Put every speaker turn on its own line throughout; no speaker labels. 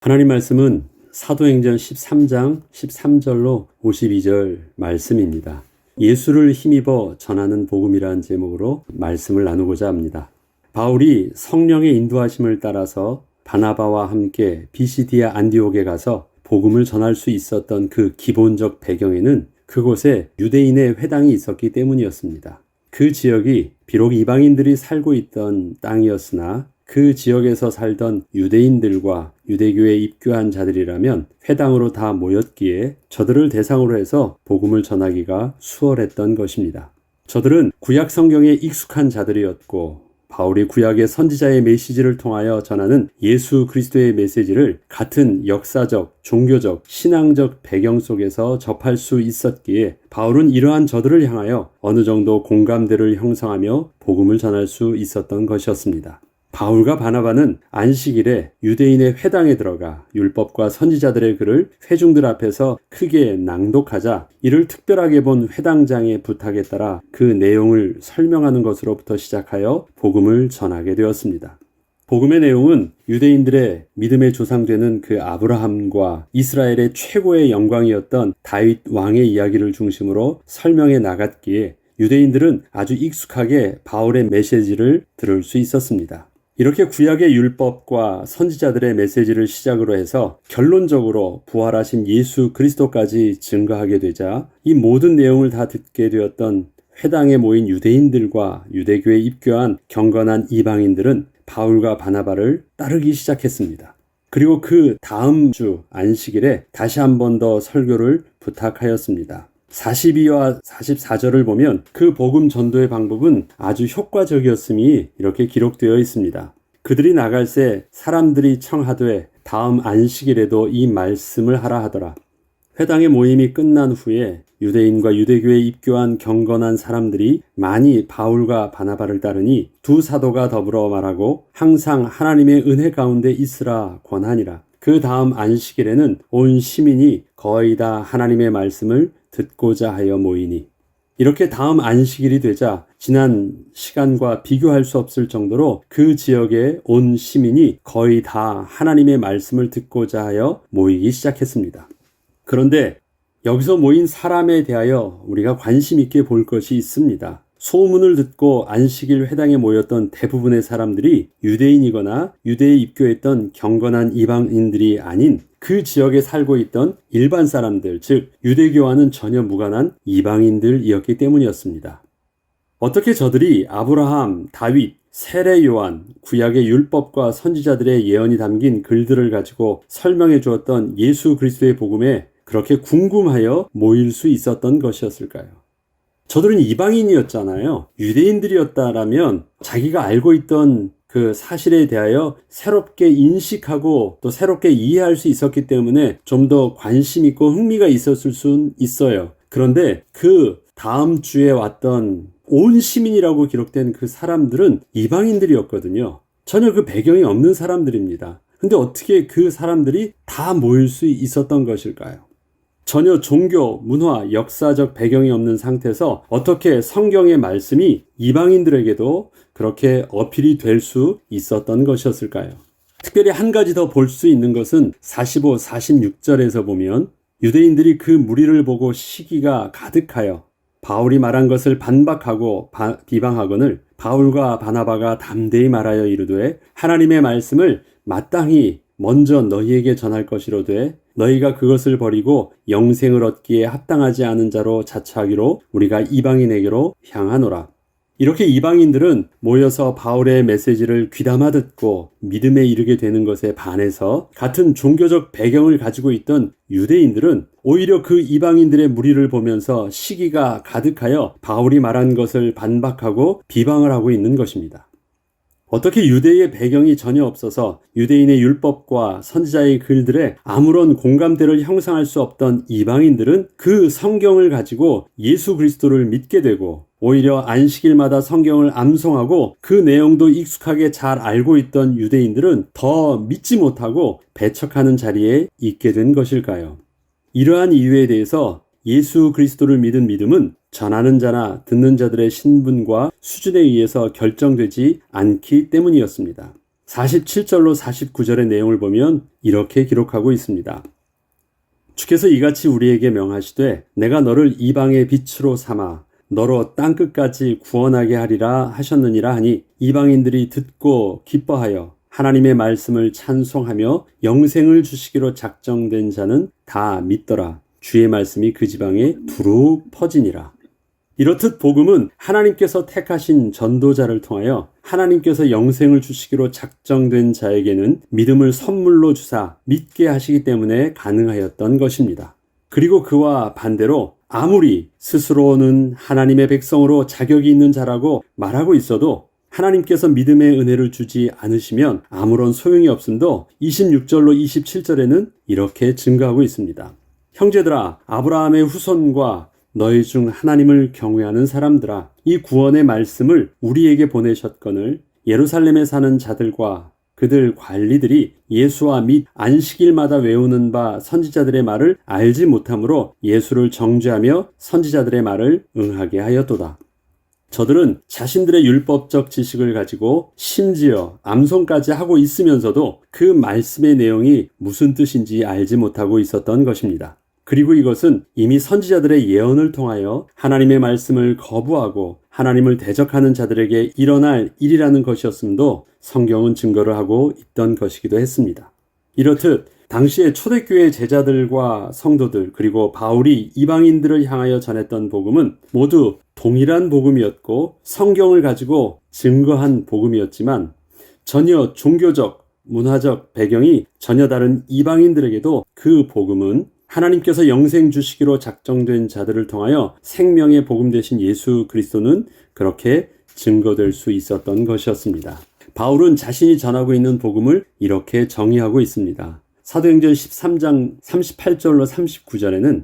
하나님 말씀은 사도행전 13장 13절로 52절 말씀입니다. 예수를 힘입어 전하는 복음이라는 제목으로 말씀을 나누고자 합니다. 바울이 성령의 인도하심을 따라서 바나바와 함께 비시디아 안디옥에 가서 복음을 전할 수 있었던 그 기본적 배경에는 그곳에 유대인의 회당이 있었기 때문이었습니다. 그 지역이 비록 이방인들이 살고 있던 땅이었으나 그 지역에서 살던 유대인들과 유대교에 입교한 자들이라면 회당으로 다 모였기에 저들을 대상으로 해서 복음을 전하기가 수월했던 것입니다. 저들은 구약 성경에 익숙한 자들이었고 바울이 구약의 선지자의 메시지를 통하여 전하는 예수 그리스도의 메시지를 같은 역사적, 종교적, 신앙적 배경 속에서 접할 수 있었기에 바울은 이러한 저들을 향하여 어느 정도 공감대를 형성하며 복음을 전할 수 있었던 것이었습니다. 바울과 바나바는 안식일에 유대인의 회당에 들어가 율법과 선지자들의 글을 회중들 앞에서 크게 낭독하자 이를 특별하게 본 회당장의 부탁에 따라 그 내용을 설명하는 것으로부터 시작하여 복음을 전하게 되었습니다. 복음의 내용은 유대인들의 믿음의 조상되는 그 아브라함과 이스라엘의 최고의 영광이었던 다윗 왕의 이야기를 중심으로 설명해 나갔기에 유대인들은 아주 익숙하게 바울의 메시지를 들을 수 있었습니다. 이렇게 구약의 율법과 선지자들의 메시지를 시작으로 해서 결론적으로 부활하신 예수 그리스도까지 증거하게 되자 이 모든 내용을 다 듣게 되었던 회당에 모인 유대인들과 유대교에 입교한 경건한 이방인들은 바울과 바나바를 따르기 시작했습니다. 그리고 그 다음 주 안식일에 다시 한 번 더 설교를 부탁하였습니다. 42와 44절을 보면 그 복음 전도의 방법은 아주 효과적이었음이 이렇게 기록되어 있습니다. 그들이 나갈새 사람들이 청하되 다음 안식일에도 이 말씀을 하라 하더라. 회당의 모임이 끝난 후에 유대인과 유대교에 입교한 경건한 사람들이 많이 바울과 바나바를 따르니 두 사도가 더불어 말하고 항상 하나님의 은혜 가운데 있으라 권하니라. 그 다음 안식일에는 온 시민이 거의 다 하나님의 말씀을 듣고자 하여 모이니 이렇게 다음 안식일이 되자 지난 시간과 비교할 수 없을 정도로 그 지역의 온 시민이 거의 다 하나님의 말씀을 듣고자 하여 모이기 시작했습니다. 그런데 여기서 모인 사람에 대하여 우리가 관심 있게 볼 것이 있습니다. 소문을 듣고 안식일 회당에 모였던 대부분의 사람들이 유대인이거나 유대에 입교했던 경건한 이방인들이 아닌 그 지역에 살고 있던 일반 사람들, 즉 유대교와는 전혀 무관한 이방인들이었기 때문이었습니다. 어떻게 저들이 아브라함, 다윗, 세례 요한, 구약의 율법과 선지자들의 예언이 담긴 글들을 가지고 설명해 주었던 예수 그리스도의 복음에 그렇게 궁금하여 모일 수 있었던 것이었을까요? 저들은 이방인이었잖아요. 유대인들이었다라면 자기가 알고 있던 그 사실에 대하여 새롭게 인식하고 또 새롭게 이해할 수 있었기 때문에 좀 더 관심 있고 흥미가 있었을 수는 있어요. 그런데 그 다음 주에 왔던 온 시민이라고 기록된 그 사람들은 이방인들이었거든요. 전혀 그 배경이 없는 사람들입니다. 근데 어떻게 그 사람들이 다 모일 수 있었던 것일까요? 전혀 종교, 문화, 역사적 배경이 없는 상태에서 어떻게 성경의 말씀이 이방인들에게도 그렇게 어필이 될 수 있었던 것이었을까요? 특별히 한 가지 더 볼 수 있는 것은 45, 46절에서 보면 유대인들이 그 무리를 보고 시기가 가득하여 바울이 말한 것을 반박하고 비방하거늘 바울과 바나바가 담대히 말하여 이르되 하나님의 말씀을 마땅히 먼저 너희에게 전할 것이로되 너희가 그것을 버리고 영생을 얻기에 합당하지 않은 자로 자처하기로 우리가 이방인에게로 향하노라. 이렇게 이방인들은 모여서 바울의 메시지를 귀담아 듣고 믿음에 이르게 되는 것에 반해서 같은 종교적 배경을 가지고 있던 유대인들은 오히려 그 이방인들의 무리를 보면서 시기가 가득하여 바울이 말한 것을 반박하고 비방을 하고 있는 것입니다. 어떻게 유대의 배경이 전혀 없어서 유대인의 율법과 선지자의 글들에 아무런 공감대를 형성할 수 없던 이방인들은 그 성경을 가지고 예수 그리스도를 믿게 되고 오히려 안식일마다 성경을 암송하고 그 내용도 익숙하게 잘 알고 있던 유대인들은 더 믿지 못하고 배척하는 자리에 있게 된 것일까요? 이러한 이유에 대해서 예수 그리스도를 믿은 믿음은 전하는 자나 듣는 자들의 신분과 수준에 의해서 결정되지 않기 때문이었습니다. 47절로 49절의 내용을 보면 이렇게 기록하고 있습니다. 주께서 이같이 우리에게 명하시되 내가 너를 이방의 빛으로 삼아 너로 땅끝까지 구원하게 하리라 하셨느니라 하니 이방인들이 듣고 기뻐하여 하나님의 말씀을 찬송하며 영생을 주시기로 작정된 자는 다 믿더라. 주의 말씀이 그 지방에 두루 퍼지니라. 이렇듯 복음은 하나님께서 택하신 전도자를 통하여 하나님께서 영생을 주시기로 작정된 자에게는 믿음을 선물로 주사 믿게 하시기 때문에 가능하였던 것입니다. 그리고 그와 반대로 아무리 스스로는 하나님의 백성으로 자격이 있는 자라고 말하고 있어도 하나님께서 믿음의 은혜를 주지 않으시면 아무런 소용이 없음도 26절로 27절에는 이렇게 증거하고 있습니다. 형제들아, 아브라함의 후손과 너희 중 하나님을 경외하는 사람들아, 이 구원의 말씀을 우리에게 보내셨거늘 예루살렘에 사는 자들과 그들 관리들이 예수와 및 안식일마다 외우는 바 선지자들의 말을 알지 못하므로 예수를 정죄하며 선지자들의 말을 응하게 하였도다. 저들은 자신들의 율법적 지식을 가지고 심지어 암송까지 하고 있으면서도 그 말씀의 내용이 무슨 뜻인지 알지 못하고 있었던 것입니다. 그리고 이것은 이미 선지자들의 예언을 통하여 하나님의 말씀을 거부하고 하나님을 대적하는 자들에게 일어날 일이라는 것이었음도 성경은 증거를 하고 있던 것이기도 했습니다. 이렇듯 당시의 초대교회 제자들과 성도들 그리고 바울이 이방인들을 향하여 전했던 복음은 모두 동일한 복음이었고 성경을 가지고 증거한 복음이었지만 전혀 종교적, 문화적 배경이 전혀 다른 이방인들에게도 그 복음은 하나님께서 영생 주시기로 작정된 자들을 통하여 생명의 복음 되신 예수 그리스도는 그렇게 증거될 수 있었던 것이었습니다. 바울은 자신이 전하고 있는 복음을 이렇게 정의하고 있습니다. 사도행전 13장 38절로 39절에는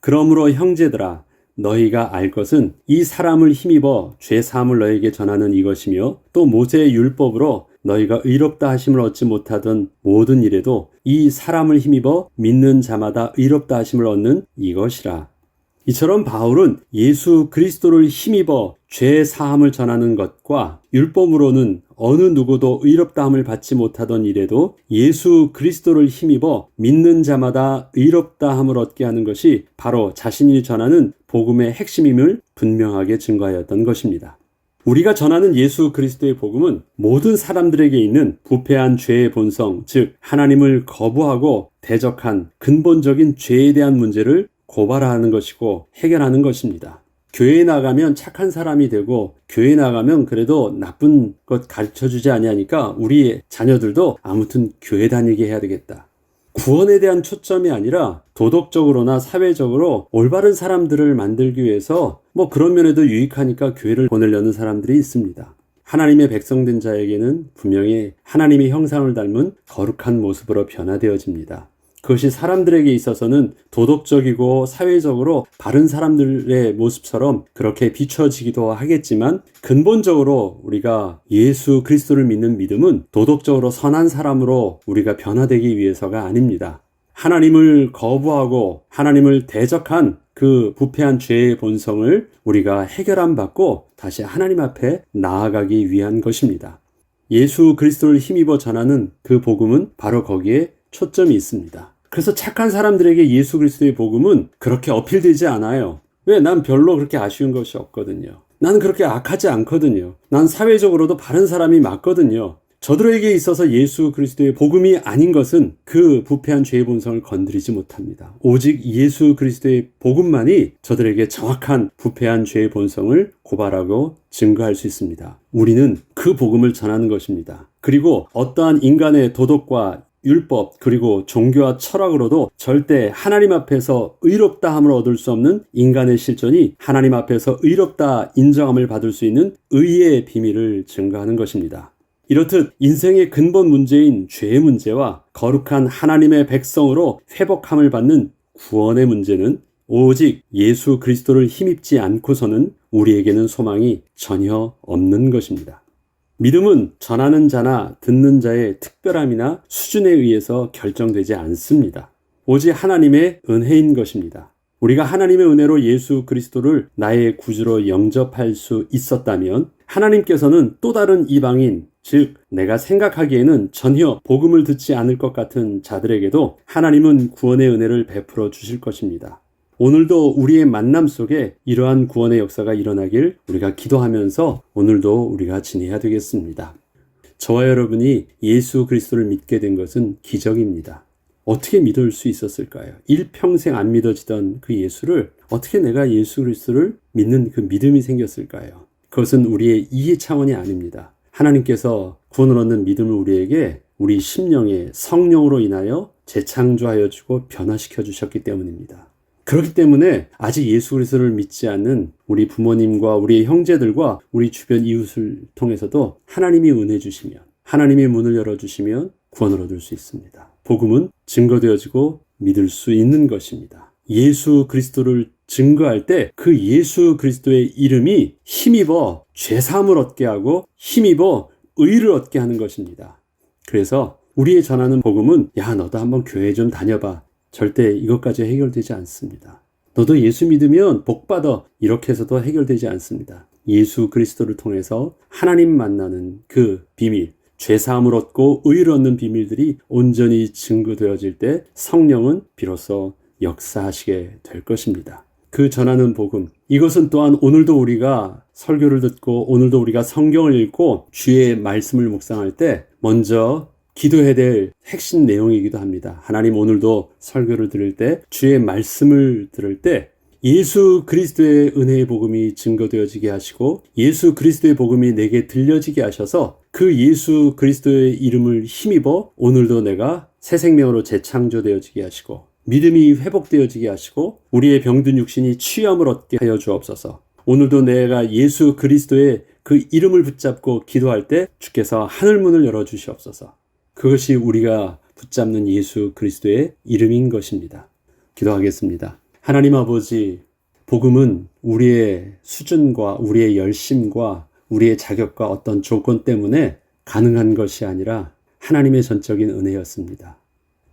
그러므로 형제들아 너희가 알 것은 이 사람을 힘입어 죄 사함을 너희에게 전하는 이것이며 또 모세의 율법으로 너희가 의롭다 하심을 얻지 못하던 모든 일에도 이 사람을 힘입어 믿는 자마다 의롭다 하심을 얻는 이것이라. 이처럼 바울은 예수 그리스도를 힘입어 죄 사함을 전하는 것과 율법으로는 어느 누구도 의롭다함을 받지 못하던 일에도 예수 그리스도를 힘입어 믿는 자마다 의롭다함을 얻게 하는 것이 바로 자신이 전하는 복음의 핵심임을 분명하게 증거하였던 것입니다. 우리가 전하는 예수 그리스도의 복음은 모든 사람들에게 있는 부패한 죄의 본성, 즉 하나님을 거부하고 대적한 근본적인 죄에 대한 문제를 고발하는 것이고 해결하는 것입니다. 교회에 나가면 착한 사람이 되고 교회에 나가면 그래도 나쁜 것 가르쳐주지 아니하니까 우리 자녀들도 아무튼 교회 다니게 해야 되겠다. 구원에 대한 초점이 아니라 도덕적으로나 사회적으로 올바른 사람들을 만들기 위해서 그런 면에도 유익하니까 교회를 보내려는 사람들이 있습니다. 하나님의 백성된 자에게는 분명히 하나님의 형상을 닮은 거룩한 모습으로 변화되어집니다. 그것이 사람들에게 있어서는 도덕적이고 사회적으로 바른 사람들의 모습처럼 그렇게 비춰지기도 하겠지만 근본적으로 우리가 예수 그리스도를 믿는 믿음은 도덕적으로 선한 사람으로 우리가 변화되기 위해서가 아닙니다. 하나님을 거부하고 하나님을 대적한 그 부패한 죄의 본성을 우리가 해결함 받고 다시 하나님 앞에 나아가기 위한 것입니다. 예수 그리스도를 힘입어 전하는 그 복음은 바로 거기에 초점이 있습니다. 그래서 착한 사람들에게 예수 그리스도의 복음은 그렇게 어필되지 않아요. 왜? 난 별로 그렇게 아쉬운 것이 없거든요. 나는 그렇게 악하지 않거든요. 난 사회적으로도 바른 사람이 맞거든요. 저들에게 있어서 예수 그리스도의 복음이 아닌 것은 그 부패한 죄의 본성을 건드리지 못합니다. 오직 예수 그리스도의 복음만이 저들에게 정확한 부패한 죄의 본성을 고발하고 증거할 수 있습니다. 우리는 그 복음을 전하는 것입니다. 그리고 어떠한 인간의 도덕과 율법 그리고 종교와 철학으로도 절대 하나님 앞에서 의롭다함을 얻을 수 없는 인간의 실존이 하나님 앞에서 의롭다 인정함을 받을 수 있는 의의 비밀을 증거하는 것입니다. 이렇듯 인생의 근본 문제인 죄의 문제와 거룩한 하나님의 백성으로 회복함을 받는 구원의 문제는 오직 예수 그리스도를 힘입지 않고서는 우리에게는 소망이 전혀 없는 것입니다. 믿음은 전하는 자나 듣는 자의 특별함이나 수준에 의해서 결정되지 않습니다. 오직 하나님의 은혜인 것입니다. 우리가 하나님의 은혜로 예수 그리스도를 나의 구주로 영접할 수 있었다면 하나님께서는 또 다른 이방인, 즉 내가 생각하기에는 전혀 복음을 듣지 않을 것 같은 자들에게도 하나님은 구원의 은혜를 베풀어 주실 것입니다. 오늘도 우리의 만남 속에 이러한 구원의 역사가 일어나길 우리가 기도하면서 오늘도 우리가 지내야 되겠습니다. 저와 여러분이 예수 그리스도를 믿게 된 것은 기적입니다. 어떻게 믿을 수 있었을까요? 일평생 안 믿어지던 그 예수를 어떻게 내가 예수 그리스도를 믿는 그 믿음이 생겼을까요? 그것은 우리의 이해 차원이 아닙니다. 하나님께서 구원을 얻는 믿음을 우리에게 우리 심령에 성령으로 인하여 재창조하여 주고 변화시켜 주셨기 때문입니다. 그렇기 때문에 아직 예수 그리스도를 믿지 않는 우리 부모님과 우리 형제들과 우리 주변 이웃을 통해서도 하나님이 은혜 주시면, 하나님이 문을 열어주시면 구원을 얻을 수 있습니다. 복음은 증거되어지고 믿을 수 있는 것입니다. 예수 그리스도를 증거할 때 그 예수 그리스도의 이름이 힘입어 죄사함을 얻게 하고 힘입어 의를 얻게 하는 것입니다. 그래서 우리의 전하는 복음은 야, 너도 한번 교회 좀 다녀봐. 절대 이것까지 해결되지 않습니다. 너도 예수 믿으면 복 받아. 이렇게 해서도 해결되지 않습니다. 예수 그리스도를 통해서 하나님 만나는 그 비밀, 죄사함을 얻고 의를 얻는 비밀들이 온전히 증거되어질 때 성령은 비로소 역사하시게 될 것입니다. 그 전하는 복음, 이것은 또한 오늘도 우리가 설교를 듣고 오늘도 우리가 성경을 읽고 주의 말씀을 묵상할 때 먼저 기도해야 될 핵심 내용이기도 합니다. 하나님, 오늘도 설교를 들을 때 주의 말씀을 들을 때 예수 그리스도의 은혜의 복음이 증거되어지게 하시고 예수 그리스도의 복음이 내게 들려지게 하셔서 그 예수 그리스도의 이름을 힘입어 오늘도 내가 새 생명으로 재창조되어지게 하시고 믿음이 회복되어지게 하시고 우리의 병든 육신이 치유함을 얻게 하여 주옵소서. 오늘도 내가 예수 그리스도의 그 이름을 붙잡고 기도할 때 주께서 하늘문을 열어주시옵소서. 그것이 우리가 붙잡는 예수 그리스도의 이름인 것입니다. 기도하겠습니다. 하나님 아버지, 복음은 우리의 수준과 우리의 열심과 우리의 자격과 어떤 조건 때문에 가능한 것이 아니라 하나님의 전적인 은혜였습니다.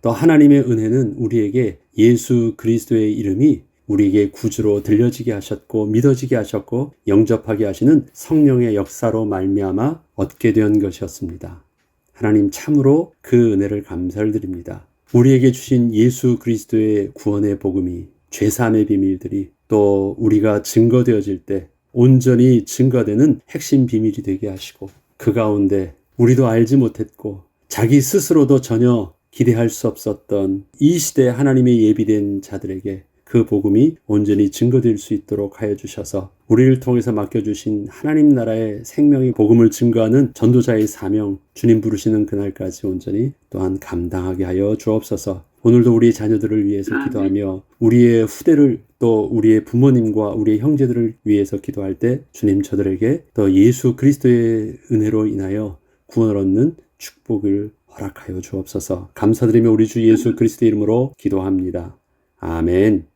또 하나님의 은혜는 우리에게 예수 그리스도의 이름이 우리에게 구주로 들려지게 하셨고 믿어지게 하셨고 영접하게 하시는 성령의 역사로 말미암아 얻게 된 것이었습니다. 하나님, 참으로 그 은혜를 감사를 드립니다. 우리에게 주신 예수 그리스도의 구원의 복음이, 죄사함의 비밀들이 또 우리가 증거되어질 때 온전히 증거되는 핵심 비밀이 되게 하시고 그 가운데 우리도 알지 못했고 자기 스스로도 전혀 기대할 수 없었던 이 시대 하나님의 예비된 자들에게 그 복음이 온전히 증거될 수 있도록 하여 주셔서 우리를 통해서 맡겨주신 하나님 나라의 생명의 복음을 증거하는 전도자의 사명, 주님 부르시는 그날까지 온전히 또한 감당하게 하여 주옵소서. 오늘도 우리의 자녀들을 위해서 기도하며 우리의 후대를 또 우리의 부모님과 우리의 형제들을 위해서 기도할 때 주님, 저들에게 또 예수 그리스도의 은혜로 인하여 구원을 얻는 축복을 허락하여 주옵소서. 감사드리며 우리 주 예수 그리스도의 이름으로 기도합니다. 아멘.